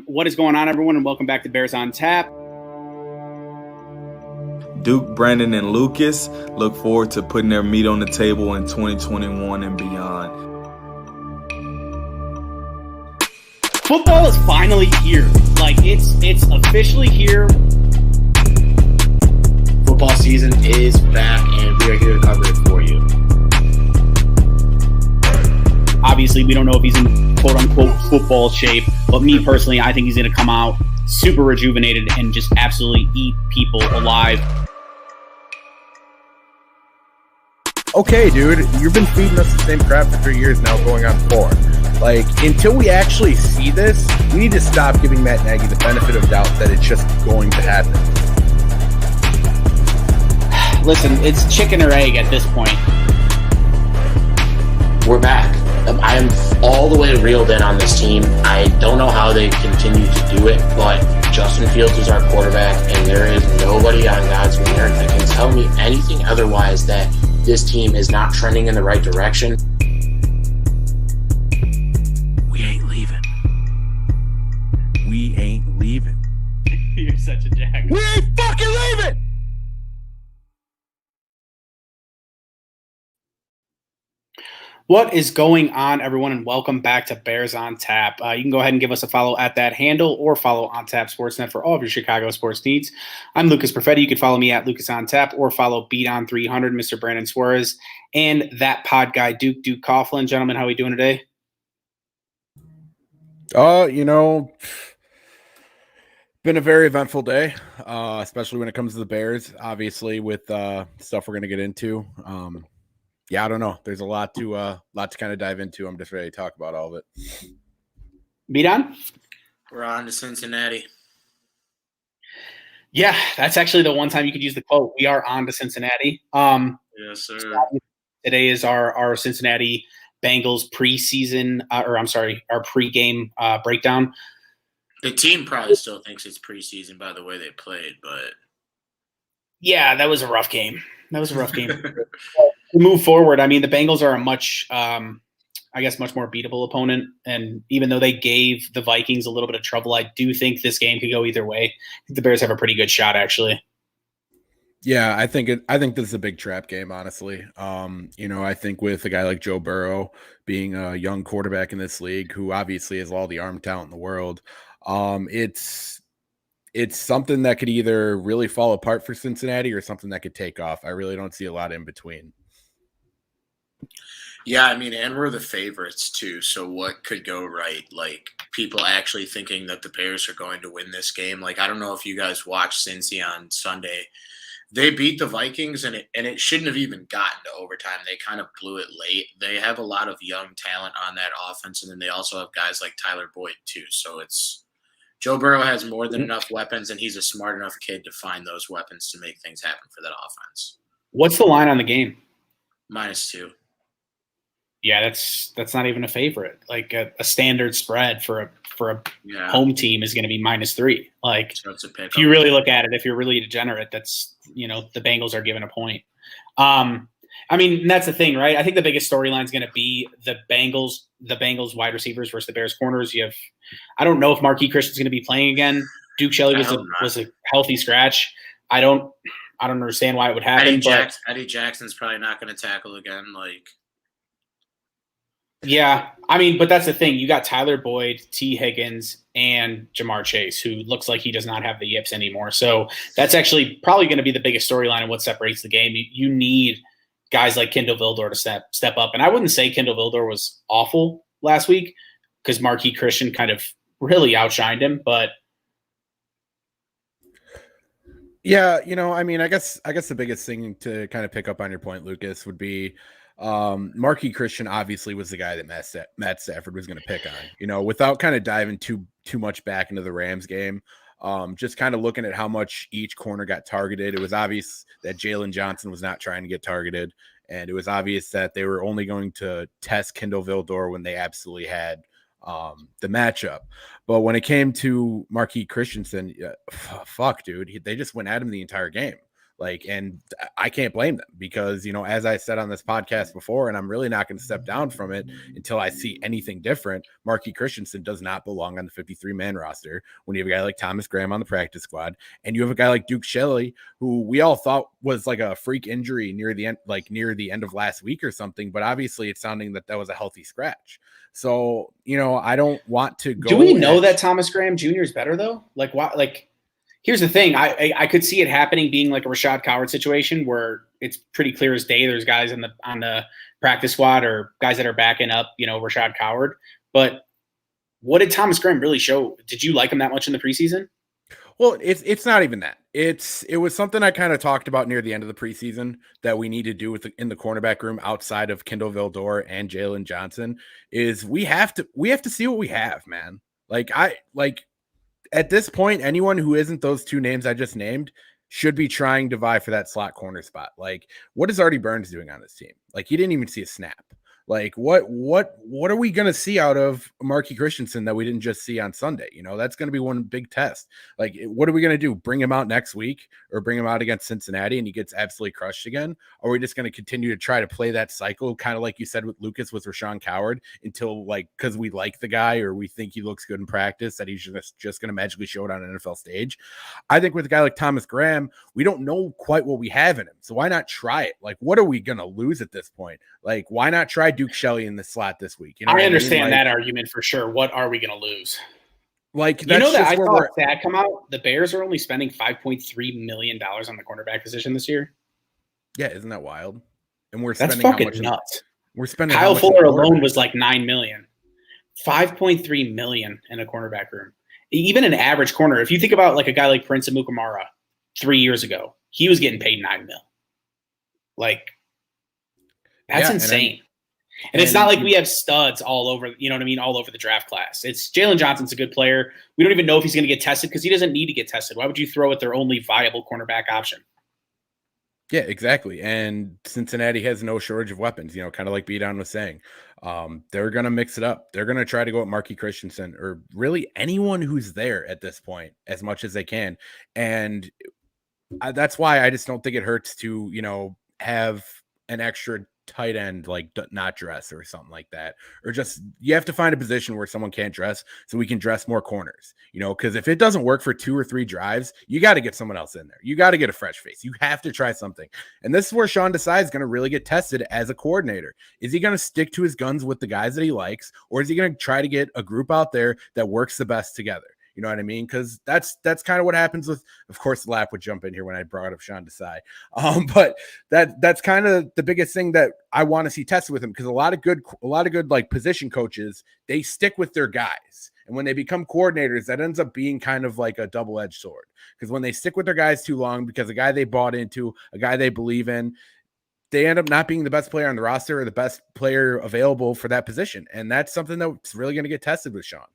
What is going on, everyone, and welcome back to Bears on Tap. Duke, Brandon, and Lucas look forward to putting their meat on the table in 2021 and beyond. Football is finally here. It's officially here. Football season is back, and we are here to cover it for you. Obviously, we don't know if he's in quote-unquote football shape, but me personally, I think he's going to come out super rejuvenated and just absolutely eat people alive. Okay, dude, you've been feeding us the same crap for 3 years now, going on 4. Until we actually see this, we need to stop giving Matt Nagy the benefit of doubt that it's just going to happen. Listen, it's chicken or egg at this point. We're back. I am all the way reeled in on this team. I don't know how they continue to do it, but Justin Fields is our quarterback, and there is nobody on God's green earth that can tell me anything otherwise that this team is not trending in the right direction. We ain't leaving. We ain't leaving. You're such a jack. We ain't fucking leaving! What is going on, everyone, and welcome back to Bears on Tap. You can go ahead and give us a follow at that handle or follow On Tap Sportsnet for all of your Chicago sports needs. I'm Lucas Perfetti. You can follow me at Lucas on Tap or follow Bdon 300, Mr. Brandon Suarez, and that pod guy, Duke Coughlin. Gentlemen, how are we doing today? Been a very eventful day, especially when it comes to the Bears, obviously, with stuff we're going to get into. I don't know. There's a lot to kind of dive into. I'm just ready to talk about all of it. Bdon? We're on to Cincinnati. Yeah, that's actually the one time you could use the quote. We are on to Cincinnati. Yes, sir. Today is our Cincinnati Bengals preseason, our pregame breakdown. The team probably still thinks it's preseason by the way they played, but yeah, that was a rough game. To move forward, I mean, the Bengals are a much more beatable opponent. And even though they gave the Vikings a little bit of trouble, I do think this game could go either way. I think the Bears have a pretty good shot, actually. Yeah, I think this is a big trap game, honestly. I think with a guy like Joe Burrow being a young quarterback in this league, who obviously has all the arm talent in the world, it's something that could either really fall apart for Cincinnati or something that could take off. I really don't see a lot in between. yeah, I mean, and we're the favorites too. So what could go right? Like people actually thinking that the Bears are going to win this game. Like I don't know if you guys watched Cincy on Sunday. They beat the Vikings, and it shouldn't have even gotten to overtime. They kind of blew it late. They have a lot of young talent on that offense, and then they also have guys like Tyler Boyd too. So it's Joe Burrow has more than enough weapons, and he's a smart enough kid to find those weapons to make things happen for that offense. What's the line on the game? -2. Yeah, that's not even a favorite. Like a standard spread for a home team is going to be -3. Like So it's a pick. if you really look at it, if you're really degenerate, that's the Bengals are given a point. I mean, that's the thing, right? I think the biggest storyline is going to be the Bengals wide receivers versus the Bears corners. I don't know if Marquis Christian's going to be playing again. Duke Shelley was a healthy scratch. I don't understand why it would happen. Eddie Jackson's probably not going to tackle again. Yeah, I mean, but that's the thing. You got Tyler Boyd, T. Higgins, and Jamar Chase, who looks like he does not have the yips anymore. So that's actually probably going to be the biggest storyline and what separates the game. You need guys like Kindle Vildor to step up. And I wouldn't say Kindle Vildor was awful last week because Marquis Christian kind of really outshined him. But yeah, I guess the biggest thing to kind of pick up on your point, Lucas, would be Marquis Christian obviously was the guy that Matt Stafford was going to pick on. Without kind of diving too much back into the Rams game, just kind of looking at how much each corner got targeted. It was obvious that Jalen Johnson was not trying to get targeted, and it was obvious that they were only going to test Kindle Vildor when they absolutely had the matchup. But when it came to Marquis Christensen, fuck, dude, they just went at him the entire game. Like, and I can't blame them because, you know, as I said on this podcast before, and I'm really not going to step down from it until I see anything different, Marquis Christensen does not belong on the 53-man roster when you have a guy like Thomas Graham on the practice squad, and you have a guy like Duke Shelley, who we all thought was like a freak injury near the end of last week or something, but obviously it's sounding that was a healthy scratch. So, you know, I don't want to go. Do we know that Thomas Graham Jr. is better though? Like, why? Like, here's the thing. I could see it happening being like a Rashad Coward situation where it's pretty clear as day. There's guys on the practice squad or guys that are backing up, you know, Rashad Coward. But what did Thomas Graham really show? Did you like him that much in the preseason? Well, it's not even that. It was something I kind of talked about near the end of the preseason that we need to do in the cornerback room outside of Kendall Vildor and Jalen Johnson is we have to see what we have, man. Like at this point, anyone who isn't those two names I just named should be trying to vie for that slot corner spot. Like, what is Artie Burns doing on this team? Like, he didn't even see a snap. Like, what are we going to see out of Marquis Christensen that we didn't just see on Sunday? You know, that's going to be one big test. Like, what are we going to do? Bring him out next week or bring him out against Cincinnati and he gets absolutely crushed again? Or are we just going to continue to try to play that cycle, kind of like you said with Lucas, with Rashawn Coward, until, like, because we like the guy or we think he looks good in practice, that he's just going to magically show it on an NFL stage? I think with a guy like Thomas Graham, we don't know quite what we have in him. So why not try it? Like, what are we going to lose at this point? Like, why not try Duke Shelley in the slot this week? You know, I understand that argument for sure. What are we going to lose? Like, you know that I saw a stat come out. The Bears are only spending $5.3 million on the cornerback position this year. Yeah, isn't that wild? And we're That's spending fucking nuts. We're spending Kyle Fuller alone was like $9 million. $5.3 million in a cornerback room. Even an average corner. If you think about like a guy like Prince Amukamara 3 years ago, he was getting paid $9 million. Like, that's insane. And it's not like we have studs all over, you know what I mean, all over the draft class. It's Jalen Johnson's a good player. We don't even know if he's going to get tested because he doesn't need to get tested. Why would you throw at their only viable cornerback option? Yeah, exactly. And Cincinnati has no shortage of weapons, you know, kind of like Bdon was saying. They're going to mix it up. They're going to try to go at Marquis Christensen or really anyone who's there at this point as much as they can. And that's why I just don't think it hurts to, you know, have an extra tight end like not dress or something like that, or just you have to find a position where someone can't dress so we can dress more corners, you know, because if it doesn't work for 2 or 3 drives, you got to get someone else in there. You got to get a fresh face. You have to try something. And this is where Sean Desai is going to really get tested as a coordinator. Is he going to stick to his guns with the guys that he likes, or is he going to try to get a group out there that works the best together? You know what I mean? Because that's kind of what happens with, of course, the lap would jump in here when I brought up Sean Desai. But that's kind of the biggest thing that I want to see tested with him, because a lot of good like position coaches, they stick with their guys. And when they become coordinators, that ends up being kind of like a double-edged sword. Because when they stick with their guys too long, because a guy they bought into, a guy they believe in, they end up not being the best player on the roster or the best player available for that position. And that's something that's really going to get tested with Sean.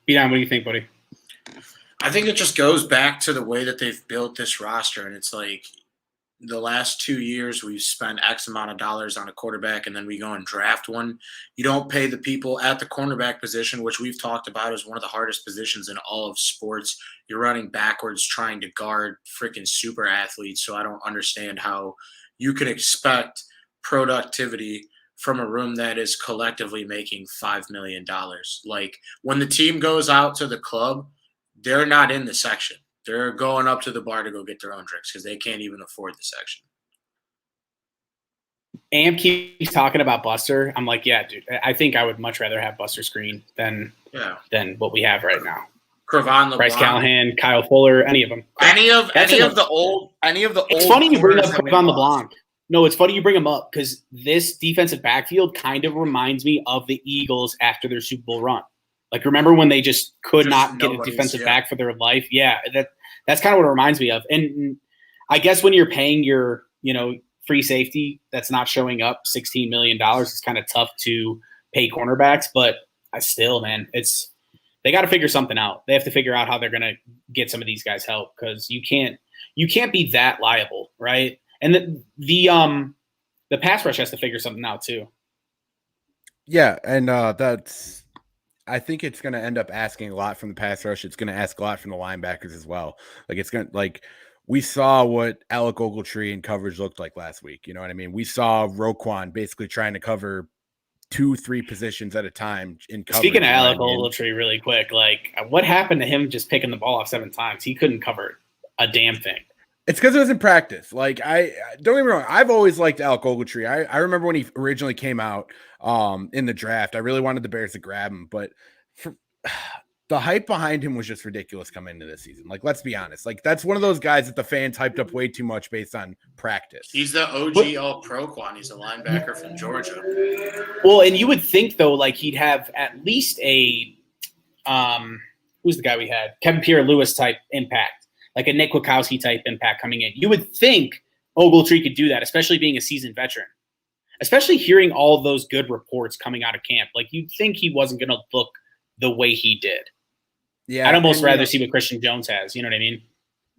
Bdon, what do you think, buddy? I think it just goes back to the way that they've built this roster. And it's like the last 2 years we've spent X amount of dollars on a quarterback and then we go and draft one. You don't pay the people at the cornerback position, which we've talked about as one of the hardest positions in all of sports. You're running backwards trying to guard freaking super athletes. So I don't understand how you can expect productivity from a room that is collectively making $5 million. Like, when the team goes out to the club, they're not in the section. They're going up to the bar to go get their own drinks because they can't even afford the section. Amp keeps talking about Buster. I'm like, yeah, dude, I think I would much rather have Buster Screen than what we have right now. Cravon LeBlanc, Bryce Callahan, Kyle Fuller, any of them. Any of the old. It's funny you bring up Cravon LeBlanc. No, it's funny you bring him up because this defensive backfield kind of reminds me of the Eagles after their Super Bowl run. Like, remember when they just could not get a defensive back for their life? Yeah, that's kind of what it reminds me of. And I guess when you're paying your, you know, free safety that's not showing up $16 million, it's kind of tough to pay cornerbacks. But I still, man, they got to figure something out. They have to figure out how they're going to get some of these guys help, because you can't be that liable, right? And the pass rush has to figure something out too. Yeah, and I think it's going to end up asking a lot from the pass rush. It's going to ask a lot from the linebackers as well. Like, it's going to, like, we saw what Alec Ogletree in coverage looked like last week. You know what I mean? We saw Roquan basically trying to cover 2-3 positions at a time in coverage. Speaking of you know Alec what I mean? Ogletree, really quick, like what happened to him just picking the ball off 7 times? He couldn't cover a damn thing. It's because it was in practice. Like, I don't get me wrong, I've always liked Alec Ogletree. I remember when he originally came out in the draft. I really wanted the Bears to grab him, but for, the hype behind him was just ridiculous coming into this season. Like, let's be honest. Like, that's one of those guys that the fans hyped up way too much based on practice. He's the OG All-Pro Quan. He's a linebacker from Georgia. Well, and you would think though, like he'd have at least a who's the guy we had? Kevin Pierre-Louis type impact, like a Nick Wachowski type impact coming in. You would think Ogletree could do that, especially being a seasoned veteran. Especially hearing all of those good reports coming out of camp. Like you'd think he wasn't going to look the way he did. Yeah, I'd almost rather see what Christian Jones has. You know what I mean?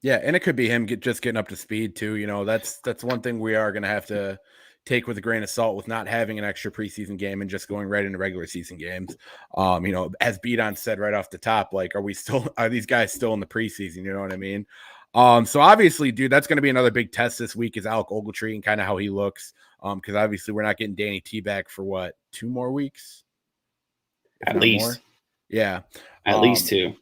Yeah, and it could be him just getting up to speed too. You know, that's one thing we are going to have to take with a grain of salt with not having an extra preseason game and just going right into regular season games. You know, as Bdon said right off the top, like, are these guys still in the preseason? You know what I mean? So obviously, dude, that's going to be another big test this week is Alec Ogletree and kind of how he looks. Because obviously we're not getting Danny T back for what, 2 more weeks? At least. More? Yeah. At least 2.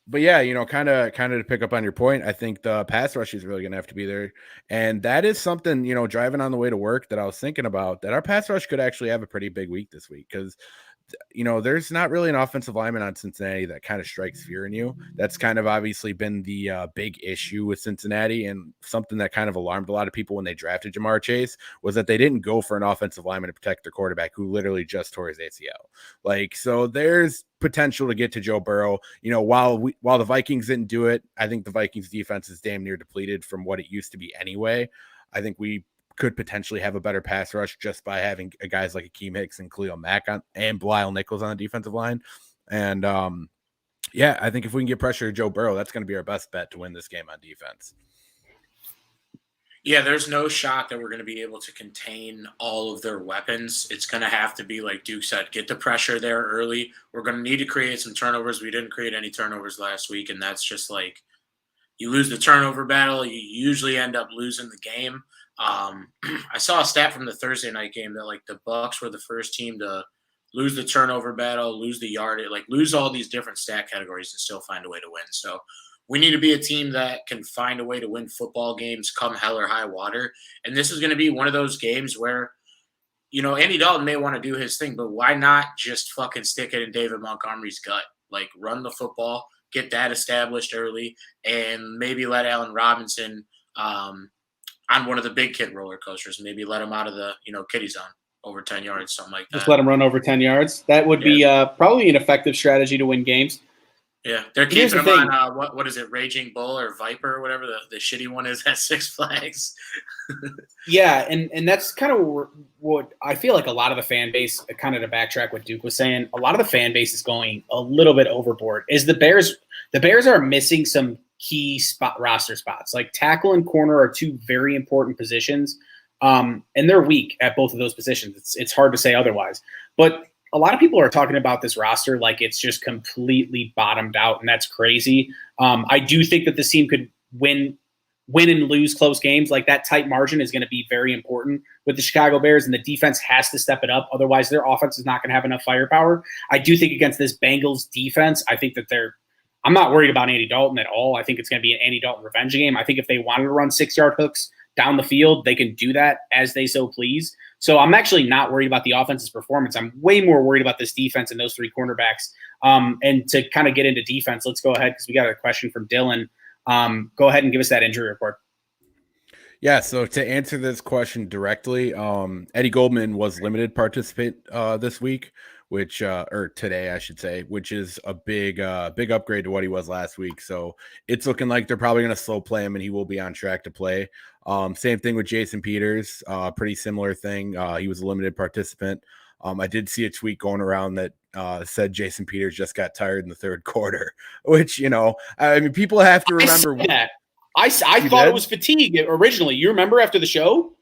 But yeah, you know, kind of to pick up on your point, I think the pass rush is really going to have to be there. And that is something, you know, driving on the way to work that I was thinking about, that our pass rush could actually have a pretty big week this week. Because, you know, there's not really an offensive lineman on Cincinnati that kind of strikes fear in you. That's kind of obviously been the big issue with Cincinnati, and something that kind of alarmed a lot of people when they drafted Jamar Chase was that they didn't go for an offensive lineman to protect their quarterback who literally just tore his ACL. Like, so there's potential to get to Joe Burrow. You know, while the Vikings didn't do it, I think the Vikings defense is damn near depleted from what it used to be anyway. I think we could potentially have a better pass rush just by having guys like Akeem Hicks and Khalil Mack and Blyle Nichols on the defensive line. And yeah, I think if we can get pressure to Joe Burrow, that's going to be our best bet to win this game on defense. Yeah, there's no shot that we're going to be able to contain all of their weapons. It's going to have to be, like Duke said, get the pressure there early. We're going to need to create some turnovers. We didn't create any turnovers last week, and that's just like you lose the turnover battle, you usually end up losing the game. I saw a stat from the Thursday night game that like the Bucs were the first team to lose the turnover battle, lose the yard, like lose all these different stat categories and still find a way to win. So we need to be a team that can find a way to win football games come hell or high water. And this is going to be one of those games where, you know, Andy Dalton may want to do his thing, but why not just fucking stick it in David Montgomery's gut? Like run the football, get that established early, and maybe let Allen Robinson on one of the big kid roller coasters, maybe let him out of the, you know, kiddie zone over 10 yards, something like that. Just let him run over 10 yards. That would be probably an effective strategy to win games. Yeah, they're keeping him on, what is it, Raging Bull or Viper or whatever the shitty one is at Six Flags. Yeah, and that's kind of what I feel like a lot of the fan base, kind of to backtrack what Duke was saying, a lot of the fan base is going a little bit overboard. Is the Bears are missing some key roster spots. Like tackle and corner are 2 very important positions, and they're weak at both of those positions. It's hard to say otherwise. But a lot of people are talking about this roster like it's just completely bottomed out, and that's crazy. I do think that this team could win and lose close games. Like that tight margin is going to be very important with the Chicago Bears, and the defense has to step it up. Otherwise, their offense is not going to have enough firepower. I do think against this Bengals defense, I think that I'm not worried about Andy Dalton at all. I think it's going to be an Andy Dalton revenge game. I think if they wanted to run 6-yard hooks down the field, they can do that as they so please. So I'm actually not worried about the offense's performance. I'm way more worried about this defense and those 3 cornerbacks. And to kind of get into defense, let's go ahead because we got a question from Dylan. Go ahead and give us that injury report. Yeah, so to answer this question directly, Eddie Goldman was limited participant this week, which or today I should say, which is a big upgrade to what he was last week. So it's looking like they're probably going to slow play him, and he will be on track to play. Same thing with Jason Peters, pretty similar thing. He was a limited participant. I did see a tweet going around that said Jason Peters just got tired in the 3rd quarter, which, you know, I mean, people have to remember. I thought it was fatigue originally. You remember after the show?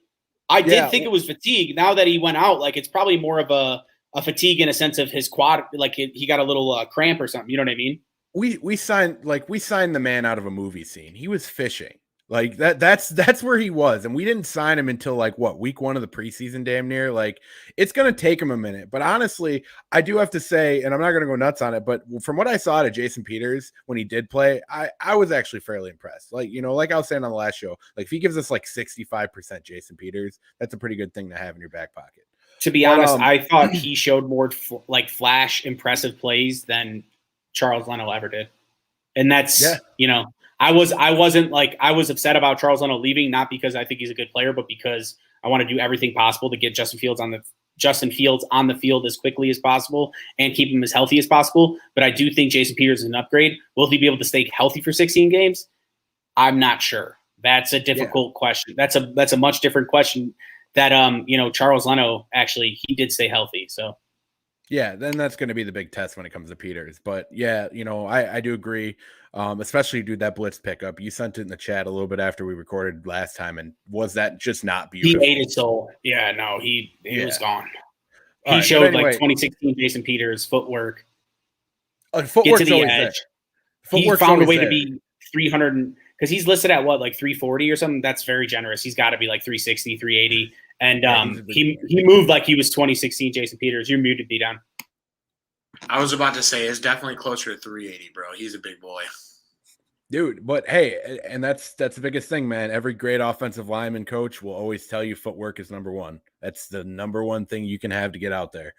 I did think it was fatigue. Now that he went out, like it's probably more of a fatigue in a sense of his quad, like he got a little cramp or something. You know what I mean? We signed the man out of a movie scene. He was fishing. Like that's where he was. And we didn't sign him until like week 1 of the preseason, damn near. Like it's gonna take him a minute. But honestly, I do have to say, and I'm not gonna go nuts on it, but from what I saw to Jason Peters when he did play, I was actually fairly impressed. Like, like I was saying on the last show, like if he gives us like 65% Jason Peters, that's a pretty good thing to have in your back pocket. To be honest, I thought he showed more flash impressive plays than Charles Leno ever did. And that's, I was upset about Charles Leno leaving, not because I think he's a good player, but because I want to do everything possible to get Justin Fields on the field as quickly as possible and keep him as healthy as possible. But I do think Jason Peters is an upgrade. Will he be able to stay healthy for 16 games? I'm not sure. That's a difficult question. That's a much different question that, Charles Leno actually, he did stay healthy. So. Yeah, then that's going to be the big test when it comes to Peters. But yeah, I do agree. Especially, dude, that blitz pickup. You sent it in the chat a little bit after we recorded last time, and was that just not beautiful? He ate his soul. Yeah, no, he was gone. He showed like 2016 Jason Peters footwork. Footwork's get to the always edge. There. He found a way to be 300 because he's listed at like 340 or something. That's very generous. He's got to be like 360, 380. And he moved like he was 2016 Jason Peters. You're muted, Bdon. I was about to say it's definitely closer to 380, bro. He's a big boy. Dude, but hey, and that's the biggest thing, man. Every great offensive lineman coach will always tell you footwork is number one. That's the number one thing you can have to get out there.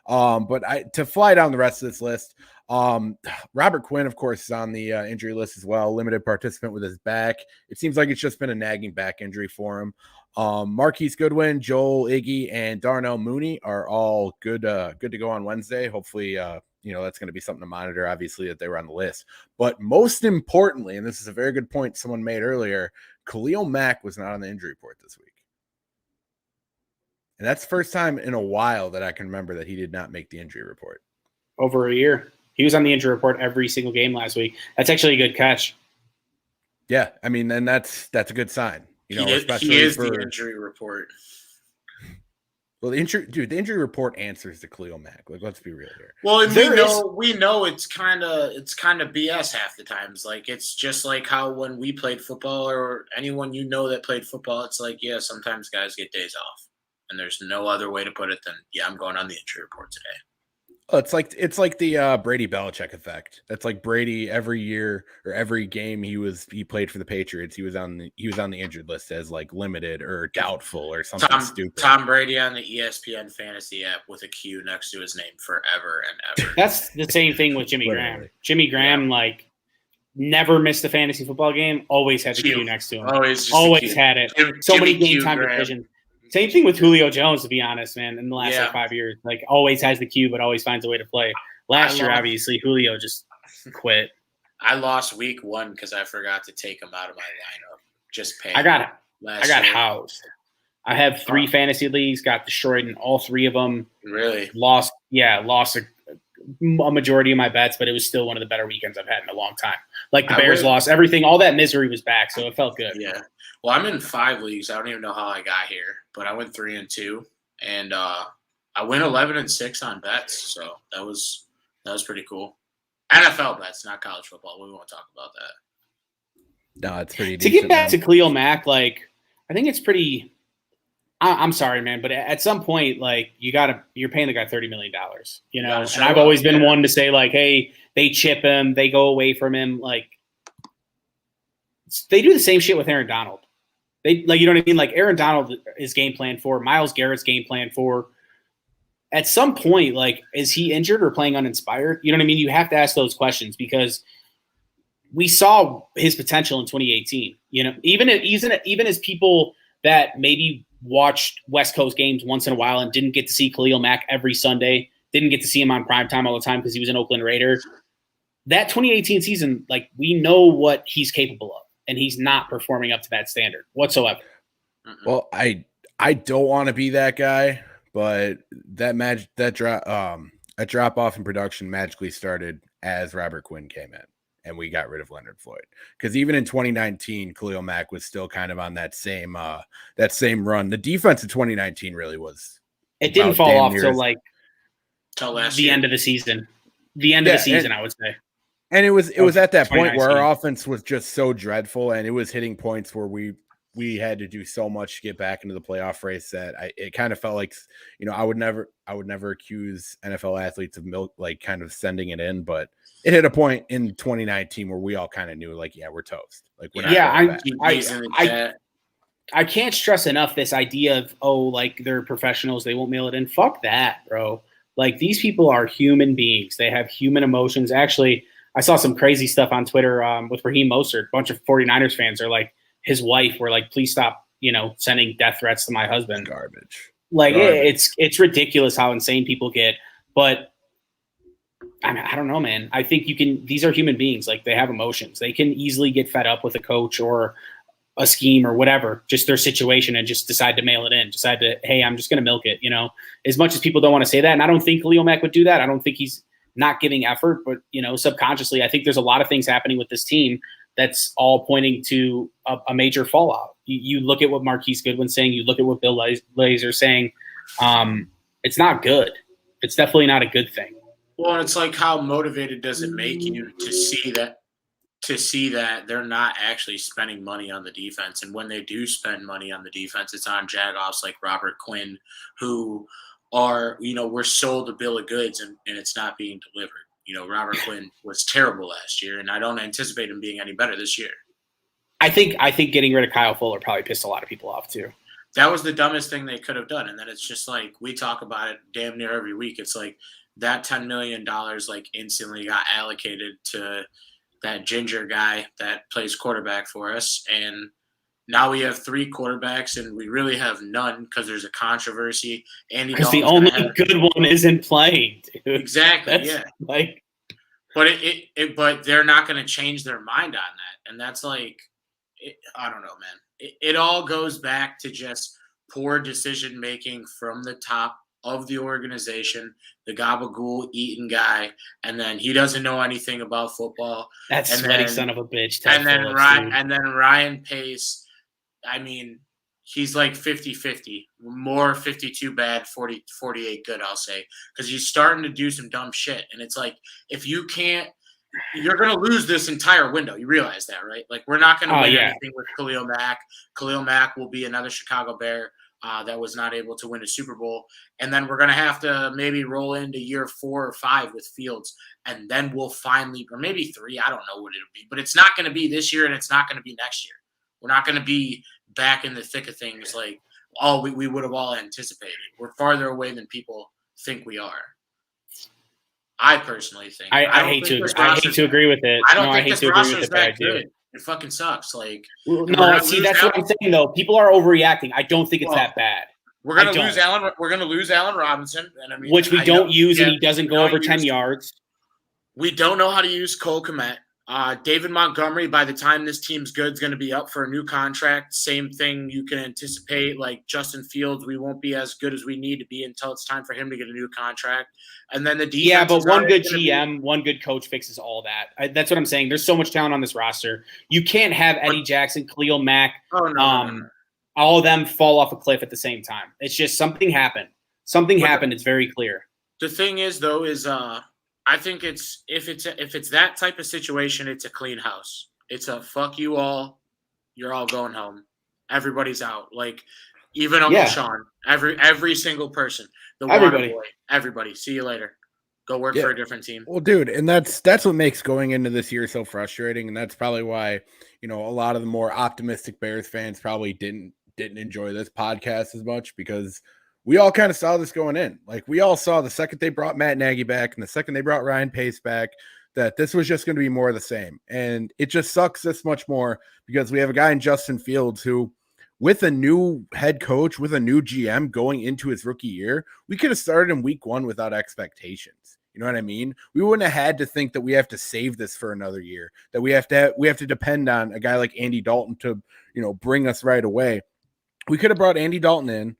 But to fly down the rest of this list, Robert Quinn, of course, is on the injury list as well. Limited participant with his back. It seems like it's just been a nagging back injury for him. Marquise Goodwin, Joel Iggy, and Darnell Mooney are all good to go on Wednesday. Hopefully, that's going to be something to monitor, obviously, that they were on the list. But most importantly, and this is a very good point someone made earlier, Khalil Mack was not on the injury report this week. And that's the first time in a while that I can remember that he did not make the injury report. Over a year. He was on the injury report every single game last week. That's actually a good catch. Yeah, I mean, and that's a good sign. Especially he is the injury report. Well, the injury report answers to Khalil Mack. Like, let's be real here. Well, and we know it's kind of BS half the times. Like, it's just like how when we played football, or anyone that played football, it's like, yeah, sometimes guys get days off, and there's no other way to put it than, yeah, I'm going on the injury report today. Oh, it's like the Brady Belichick effect. That's like Brady every year or every game he played for the Patriots. He was on the injured list as like limited or doubtful or something stupid. Tom Brady on the ESPN fantasy app with a Q next to his name forever and ever. That's the same thing with Jimmy Graham. Jimmy Graham never missed a fantasy football game. Always had the Q next to him. Always had it. So many game time decisions. Same thing with Julio Jones, to be honest, man, in the last 5 years. Like, always has the cue, but always finds a way to play. Last year, obviously, Julio just quit. I lost week 1 because I forgot to take him out of my lineup. Just pay. I got housed. I have 3 fantasy leagues, got destroyed in all 3 of them. Really? Lost a majority of my bets, but it was still one of the better weekends I've had in a long time. Like, the Bears lost everything. All that misery was back, so it felt good. Yeah. Well, I'm in 5 leagues. I don't even know how I got here, but I went 3-2, and I went 11-6 on bets. So that was pretty cool. NFL bets, not college football. We won't talk about that. No, it's pretty. To get back to Khalil Mack, I think it's pretty. I'm sorry, man, but at some point, you're paying the guy $30 million, And I've always been one to say, hey, they chip him, they go away from him, they do the same shit with Aaron Donald. They you know what I mean? Like, Aaron Donald is game plan for, Myles Garrett's game plan for. At some point, is he injured or playing uninspired? You know what I mean? You have to ask those questions because we saw his potential in 2018. Even as people that maybe watched West Coast games once in a while and didn't get to see Khalil Mack every Sunday, didn't get to see him on primetime all the time because he was an Oakland Raider. That 2018 season, we know what he's capable of, and he's not performing up to that standard whatsoever. Well, I don't want to be that guy, but that drop off in production magically started as Robert Quinn came in and we got rid of Leonard Floyd. Because even in 2019, Khalil Mack was still kind of on that same run. The defense in 2019 really was. It didn't fall off till last the year. End of the season. The end of the season, I would say. And it was at that point where 2019. our offense was just so dreadful, and it was hitting points where we had to do so much to get back into the playoff race that it kind of felt like, I would never accuse NFL athletes of kind of sending it in, but it hit a point in 2019 where we all kind of knew, like, yeah, we're toast. Like, we're not going back. I can't stress enough this idea of, like, they're professionals, they won't mail it in. Fuck that, bro. Like, these people are human beings. They have human emotions. Actually, I saw some crazy stuff on Twitter with Raheem Mostert. A bunch of 49ers fans are like, his wife were like, please stop, sending death threats to my husband. Garbage. It's ridiculous how insane people get. But I don't know, man. I think these are human beings. Like, they have emotions. They can easily get fed up with a coach or a scheme or whatever, just their situation, and just decide to mail it in, decide to, hey, I'm just going to milk it, as much as people don't want to say that. And I don't think Khalil Mack would do that. I don't think he's not giving effort, but, subconsciously, I think there's a lot of things happening with this team that's all pointing to a major fallout. You look at what Marquise Goodwin's saying, you look at what Bill Lazor's saying. It's not good. It's definitely not a good thing. Well, it's like, how motivated does it make you to see that they're not actually spending money on the defense? And when they do spend money on the defense, it's on jagoffs like Robert Quinn, who are, we're sold a bill of goods and it's not being delivered. Robert Quinn was terrible last year, and I don't anticipate him being any better this year. I think getting rid of Kyle Fuller probably pissed a lot of people off too. That was the dumbest thing they could have done. And then it's just like, we talk about it damn near every week. It's like that $10 million like instantly got allocated to that ginger guy that plays quarterback for us. And now we have 3 quarterbacks, and we really have none because there's a controversy. Because the only good one isn't playing, dude. Exactly, yeah. But they're not going to change their mind on that. And that's like, I don't know, man. It all goes back to just poor decision-making from the top of the organization, the gabagool eating guy, and then he doesn't know anything about football. That sweaty son of a bitch. And then Ryan Pace, I mean, he's like 50-50, more 52 bad, 48 good, I'll say, because he's starting to do some dumb shit. And it's like, if you can't, you're going to lose this entire window. You realize that, right? Like, we're not going to win anything with Khalil Mack. Khalil Mack will be another Chicago Bear that was not able to win a Super Bowl. And then we're going to have to maybe roll into year 4 or 5 with Fields. And then we'll finally, or maybe 3, I don't know what it'll be. But it's not going to be this year, and it's not going to be next year. We're not going to be back in the thick of things like we would have all anticipated. We're farther away than people think we are. I personally think. I hate to agree with it. I hate to agree with it, but I do. It fucking sucks. Like, no, see, that's what I'm saying though. People are overreacting. I don't think it's that bad. We're gonna lose Allen. We're gonna lose Allen Robinson, and I mean, which we don't use, and he doesn't go over 10 yards. We don't know how to use Cole Kmet. David Montgomery, by the time this team's good, is going to be up for a new contract. Same thing you can anticipate. Like Justin Fields, we won't be as good as we need to be until it's time for him to get a new contract. And then the defense. Yeah, but one good GM, one good coach fixes all that. That's what I'm saying. There's so much talent on this roster. You can't have Eddie Jackson, Khalil Mack, all of them fall off a cliff at the same time. It's just something happened. Something happened. It's very clear. The thing is, though, is I think if it's that type of situation, it's a clean house. It's a fuck you all. You're all going home. Everybody's out. Like, even Uncle Sean, every single person, the water boy, everybody. See you later. Go work for a different team. Well, dude, and that's what makes going into this year so frustrating, and that's probably why a lot of the more optimistic Bears fans probably didn't enjoy this podcast as much, because we all kind of saw this going in. Like, we all saw the second they brought Matt Nagy back and the second they brought Ryan Pace back that this was just going to be more of the same. And it just sucks this much more because we have a guy in Justin Fields who, with a new head coach, with a new GM going into his rookie year, we could have started in week 1 without expectations. You know what I mean? We wouldn't have had to think that we have to save this for another year, that we have to depend on a guy like Andy Dalton to, bring us right away. We could have brought Andy Dalton in,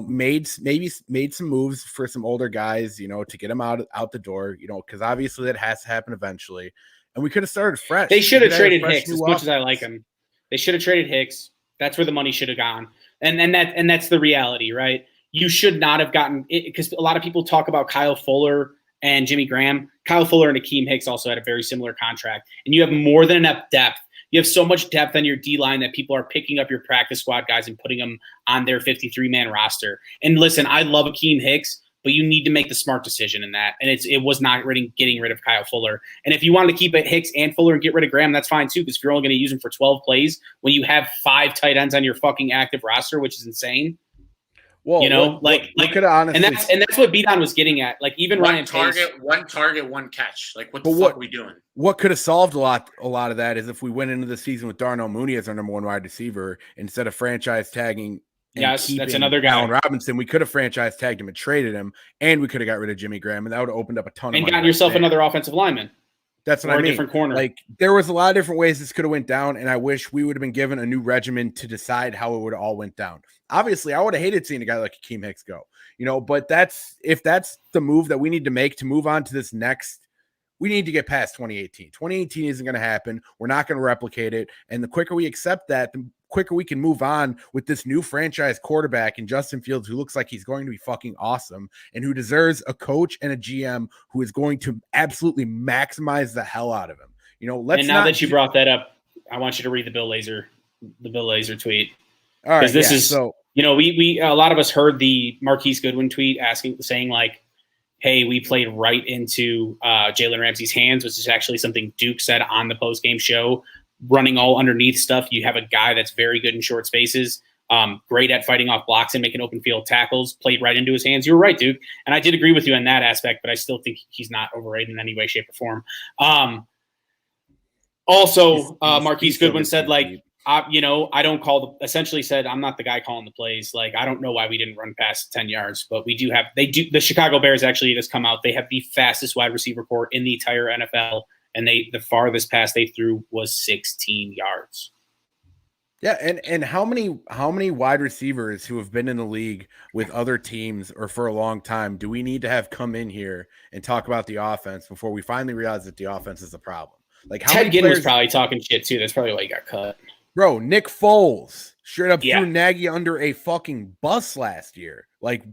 made some moves for some older guys, to get them out the door, because obviously that has to happen eventually. And we could have started fresh. They should have traded Hicks as much as I like him. They should have traded Hicks. That's where the money should have gone. And that's the reality, right? You should not have gotten it, because a lot of people talk about Kyle Fuller and Jimmy Graham, Kyle Fuller and Akeem Hicks also had a very similar contract. And you have more than enough depth. You have so much depth on your D-line that people are picking up your practice squad guys and putting them on their 53-man roster. And listen, I love Akeem Hicks, but you need to make the smart decision in that. And it was not getting rid of Kyle Fuller. And if you want to keep it Hicks and Fuller and get rid of Graham, that's fine too, because if you're only going to use him for 12 plays when you have 5 tight ends on your fucking active roster, which is insane. Well, we could honestly, and that's what Bdon was getting at. Like even Ryan Pace, one target, one catch. Like what the fuck are we doing? What could have solved a lot of that is if we went into the season with Darnell Mooney as our number 1 wide receiver instead of franchise tagging. Yes, that's another guy. Allen Robinson, we could have franchise tagged him and traded him, and we could have got rid of Jimmy Graham, and that would have opened up a ton of money. And gotten yourself another offensive lineman. That's what I mean. A different corner. Like there was a lot of different ways this could have went down, and I wish we would have been given a new regimen to decide how it would have all went down. Obviously, I would have hated seeing a guy like Akeem Hicks go, but if that's the move that we need to make to move on to this next. We need to get past 2018. 2018 isn't going to happen. We're not going to replicate it. And the quicker we accept that, the quicker we can move on with this new franchise quarterback in Justin Fields, who looks like he's going to be fucking awesome and who deserves a coach and a GM who is going to absolutely maximize the hell out of him. And now that you brought that up, I want you to read the Bill Lazor tweet. All right. Because this is, we a lot of us heard the Marquise Goodwin tweet saying like, hey, we played right into Jalen Ramsey's hands, which is actually something Duke said on the post-game show, running all underneath stuff. You have a guy that's very good in short spaces, great at fighting off blocks and making open field tackles, played right into his hands. You were right, Duke. And I did agree with you on that aspect, but I still think he's not overrated in any way, shape, or form. Marquise Goodwin said, like, I don't essentially said, I'm not the guy calling the plays. Like, I don't know why we didn't run past 10 yards, but the Chicago Bears actually just come out. They have the fastest wide receiver core in the entire NFL. And the farthest pass they threw was 16 yards. Yeah. And how many wide receivers who have been in the league with other teams or for a long time, do we need to have come in here and talk about the offense before we finally realize that the offense is the problem? Like Ted Ginn was probably talking shit too. That's probably why he got cut. Bro, Nick Foles straight up threw Nagy under a fucking bus last year. Like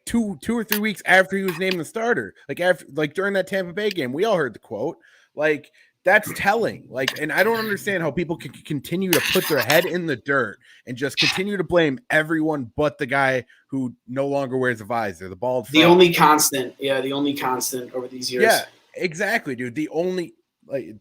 2 or 3 weeks after he was named the starter. Like during that Tampa Bay game, we all heard the quote. Like that's telling. Like, and I don't understand how people can continue to put their head in the dirt and just continue to blame everyone but the guy who no longer wears a visor, the bald. The only constant over these years. Yeah, exactly, dude.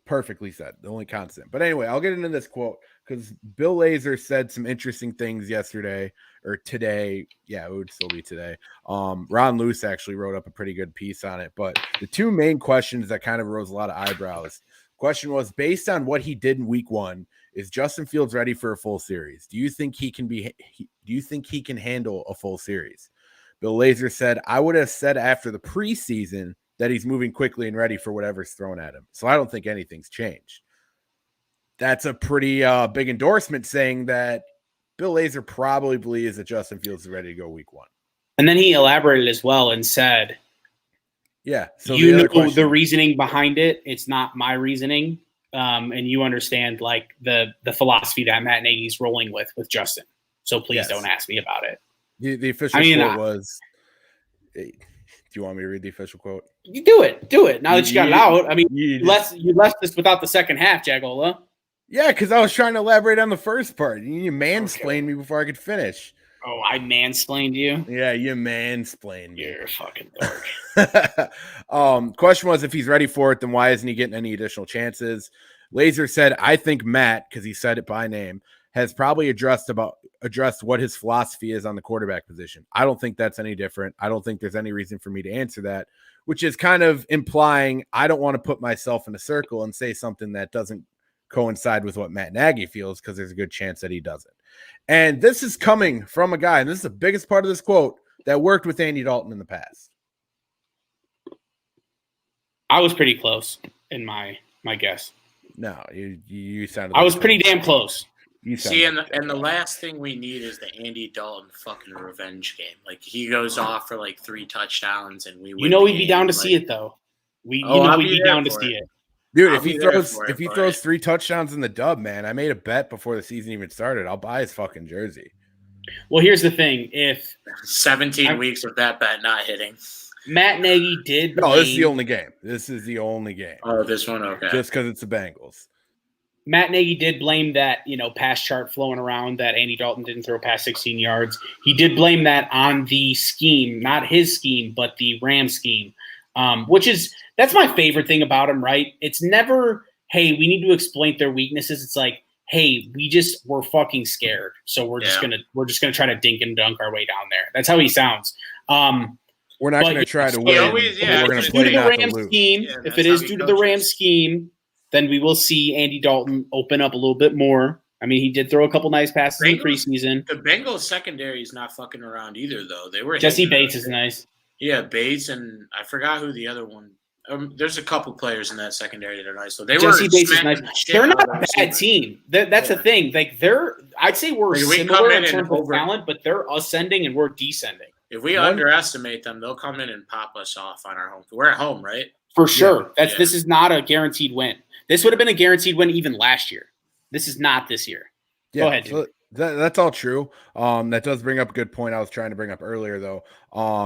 Perfectly said. The only constant. But anyway, I'll get into this quote because Bill Lazor said some interesting things yesterday or today. Yeah, it would still be today. Ron Luce actually wrote up a pretty good piece on it. But the 2 main questions that kind of rose a lot of eyebrows. Question was, based on what he did in week 1, is Justin Fields ready for a full series? Do you think he can handle a full series? Bill Lazor said, I would have said after the preseason that he's moving quickly and ready for whatever's thrown at him. So I don't think anything's changed. That's a pretty big endorsement saying that Bill Lazor probably believes that Justin Fields is ready to go week 1. And then he elaborated as well and said, yeah, so the reasoning behind it. It's not my reasoning. And you understand like the philosophy that Matt Nagy's rolling with Justin. So please don't ask me about it. The official quote was, do you want me to read the official quote? You do it. Now that you got it out. I mean, you left this without the second half, Jagola. Yeah, because I was trying to elaborate on the first part. You mansplained me before I could finish. Oh, I mansplained you? Yeah, you mansplained me. You're a fucking dork. Question was, if he's ready for it, then why isn't he getting any additional chances? Lazor said, I think Matt, because he said it by name, has probably addressed what his philosophy is on the quarterback position. I don't think that's any different. I don't think there's any reason for me to answer that, which is kind of implying I don't want to put myself in a circle and say something that doesn't coincide with what Matt Nagy feels, because there's a good chance that he doesn't. And this is coming from a guy, and this is the biggest part of this quote, that worked with Andy Dalton in the past. I was pretty close in my guess. No, you sounded. I was pretty damn close. See, and the last thing we need is the Andy Dalton fucking revenge game. Like he goes off for like 3 touchdowns, and we. We'd be down to see it though. We'd be down to see it. Dude, if he throws 3 touchdowns in the dub, man, I made a bet before the season even started. I'll buy his fucking jersey. Well, here's the thing: if 17 weeks of that bet not hitting, Matt Nagy did blame. No, this is the only game. This is the only game. Oh, this one, okay. Just because it's the Bengals. Matt Nagy did blame that, pass chart flowing around that Andy Dalton didn't throw past 16 yards. He did blame that on the scheme, not his scheme, but the Ram scheme, that's my favorite thing about him, right? It's never, hey, we need to exploit their weaknesses. It's like, hey, we're fucking scared. So we're just gonna try to dink and dunk our way down there. That's how he sounds. We're not going to try to win. We're going to play not to lose. If it is due to the Rams scheme, then we will see Andy Dalton open up a little bit more. I mean, he did throw a couple nice passes in preseason. The Bengals secondary is not fucking around either, though. Jesse Bates is nice. Yeah, Bates, and I forgot who the other one. There's a couple players in that secondary that are nice. So Jesse Bates is nice. They're not a bad team. That's the thing. Like I'd say we're similar in terms of talent, but they're ascending and we're descending. If we underestimate them, they'll come in and pop us off on our home. We're at home, right? For sure. This is not a guaranteed win. This would have been a guaranteed win even last year. This is not this year. Yeah, go ahead. So that's all true. That does bring up a good point I was trying to bring up earlier, though.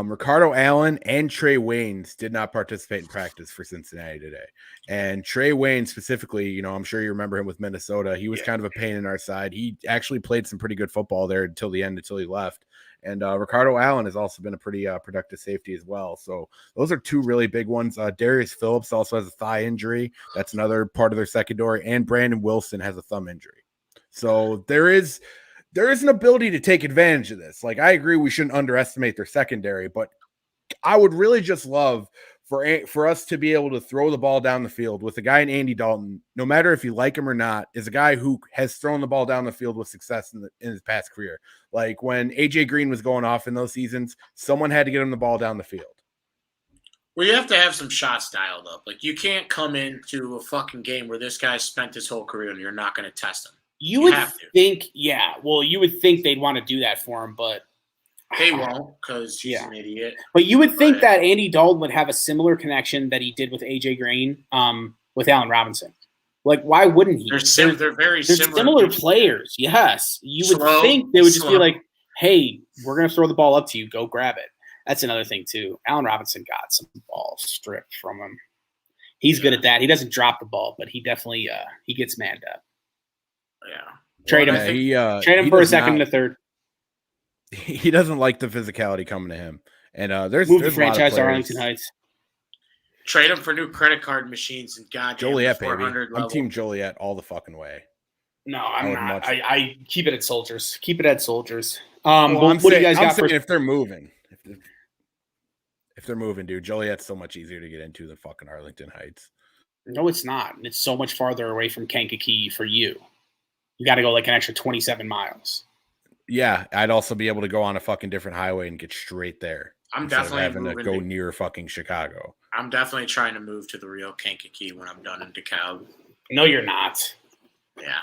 Ricardo Allen and Trey Waynes did not participate in practice for Cincinnati today. And Trey Waynes specifically, I'm sure you remember him with Minnesota. He was kind of a pain in our side. He actually played some pretty good football there until the end, until he left. And Ricardo Allen has also been a pretty productive safety as well. So those are two really big ones. Darius Phillips also has a thigh injury. That's another part of their secondary. And Brandon Wilson has a thumb injury. So there is an ability to take advantage of this. Like, I agree we shouldn't underestimate their secondary, but I would really just love for us to be able to throw the ball down the field with a guy in Andy Dalton, no matter if you like him or not, is a guy who has thrown the ball down the field with success in his past career. Like when AJ Green was going off in those seasons, someone had to get him the ball down the field. Well, you have to have some shots dialed up. Like, you can't come into a fucking game where this guy spent his whole career and you're not going to test him. You would think they'd want to do that for him, but they won't because he's an idiot. But you would think that Andy Dalton would have a similar connection that he did with AJ Green, with Allen Robinson. Like, why wouldn't he? They're very similar players. Yes, you would think they would just be like, "Hey, we're gonna throw the ball up to you. Go grab it." That's another thing too. Allen Robinson got some balls stripped from him. He's good at that. He doesn't drop the ball, but he definitely he gets manned up. Yeah. Trade him. Trade him for a second and a third. He doesn't like the physicality coming to him. And there's the franchise to Arlington Heights. Trade him for new credit card machines and goddamn Joliet, baby. level. I'm Team Joliet all the fucking way. No, I'm not. I keep it at Soldiers. Keep it at Soldiers. What do you guys got? If they're moving, if they're moving, dude, Joliet's so much easier to get into than fucking Arlington Heights. No, it's not. It's so much farther away from Kankakee for you. You got to go like an extra 27 miles. Yeah, I'd also be able to go on a fucking different highway and get straight there. I'm definitely having to go near fucking Chicago. I'm definitely trying to move to the real Kankakee when I'm done in DeKalb. No, you're not. Yeah.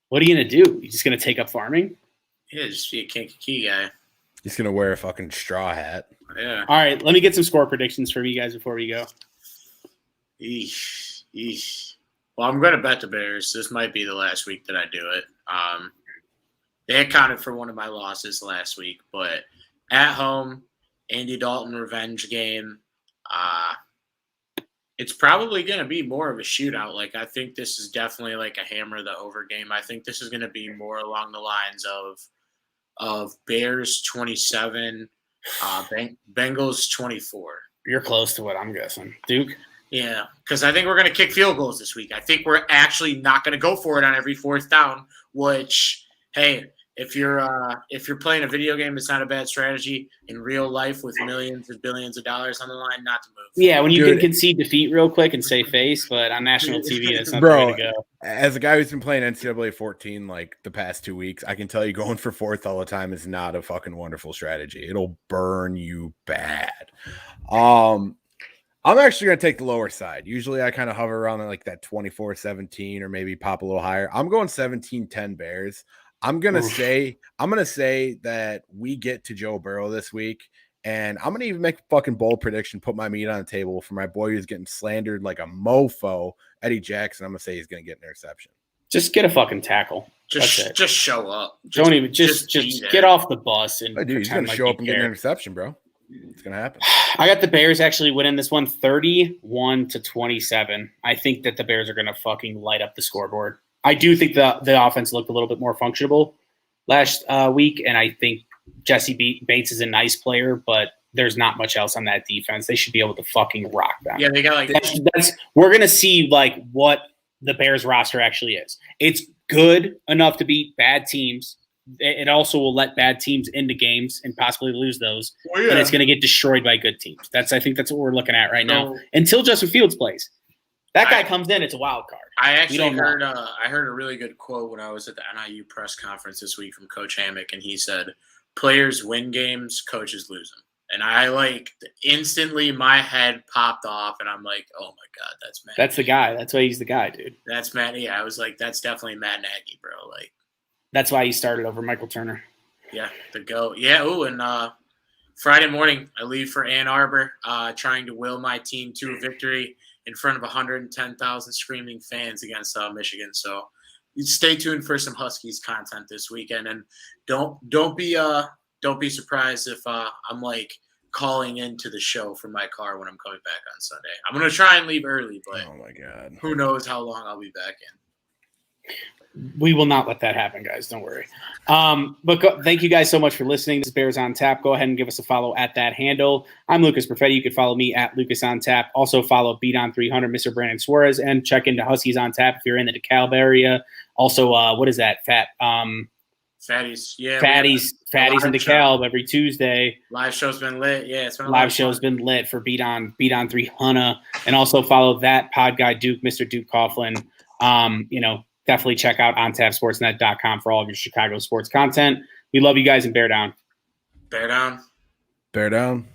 What are you gonna do? You just gonna take up farming? Yeah, just be a Kankakee guy. He's gonna wear a fucking straw hat. Yeah. All right, let me get some score predictions from you guys before we go. Eesh. Well, I'm going to bet the Bears. This might be the last week that I do it. They accounted for one of my losses last week, but at home, Andy Dalton revenge game. It's probably going to be more of a shootout. Like, I think this is definitely like a hammer the over game. I think this is going to be more along the lines of Bears 27, Bengals 24. You're close to what I'm guessing, Duke. Yeah, because I think we're going to kick field goals this week. I think we're actually not going to go for it on every fourth down, which, hey, if you're playing a video game, it's not a bad strategy. In real life with millions and billions of dollars on the line, not to move. Yeah, when you can concede defeat real quick and save face, but on national TV, that's not the way to go. As a guy who's been playing NCAA 14 like the past 2 weeks, I can tell you going for fourth all the time is not a fucking wonderful strategy. It'll burn you bad. I'm actually going to take the lower side. Usually I kind of hover around like that 24-17 or maybe pop a little higher. I'm going 17-10 Bears. I'm going to say that we get to Joe Burrow this week, and I'm going to even make a fucking bold prediction, put my meat on the table for my boy who's getting slandered like a mofo, Eddie Jackson. I'm going to say he's going to get an interception. Just get a fucking tackle. Just show up. Don't even just get off the bus and dude, he's going to show up and get an interception, bro. It's gonna happen. I got the Bears actually winning this one 31-27. I think that the Bears are gonna fucking light up the scoreboard. I do think the offense looked a little bit more functionable last week, and I think Jesse Bates is a nice player, but there's not much else on that defense. They should be able to fucking rock them. Yeah, they got like we're gonna see like what the Bears roster actually is. It's good enough to beat bad teams. It also will let bad teams into games and possibly lose those. Well, yeah. And it's going to get destroyed by good teams. I think that's what we're looking at right now. Until Justin Fields plays, that guy comes in, it's a wild card. I actually heard I heard a really good quote when I was at the NIU press conference this week from Coach Hammock, and he said, "Players win games, coaches lose them." And I like instantly my head popped off, and I'm like, "Oh my god, that's Matt." That's the guy. That's why he's the guy, dude. That's Matt. Yeah, I was like, "That's definitely Matt Nagy, bro." Like. That's why he started over Michael Turner. Yeah, the GOAT. Yeah, oh, and Friday morning, I leave for Ann Arbor, trying to will my team to a victory in front of 110,000 screaming fans against Michigan. So stay tuned for some Huskies content this weekend, and don't be surprised if I'm like calling into the show from my car when I'm coming back on Sunday. I'm gonna try and leave early, but oh my god, who knows how long I'll be back in. We will not let that happen, guys. Don't worry. Thank you guys so much for listening. This is Bears on Tap. Go ahead and give us a follow at that handle. I'm Lucas Perfetti. You can follow me at Lucas on Tap. Also follow Bdon 300, Mr. Brandon Suarez, and check into Huskies on Tap if you're in the DeKalb area. Also, what is that? Fatties. Yeah. Fatties in DeKalb every Tuesday. Live show's been lit. Yeah, it's been live show's been lit for Bdon 300. And also follow that pod guy, Duke, Mr. Duke Coughlin. Definitely check out ontapsportsnet.com for all of your Chicago sports content. We love you guys, and bear down. Bear down. Bear down.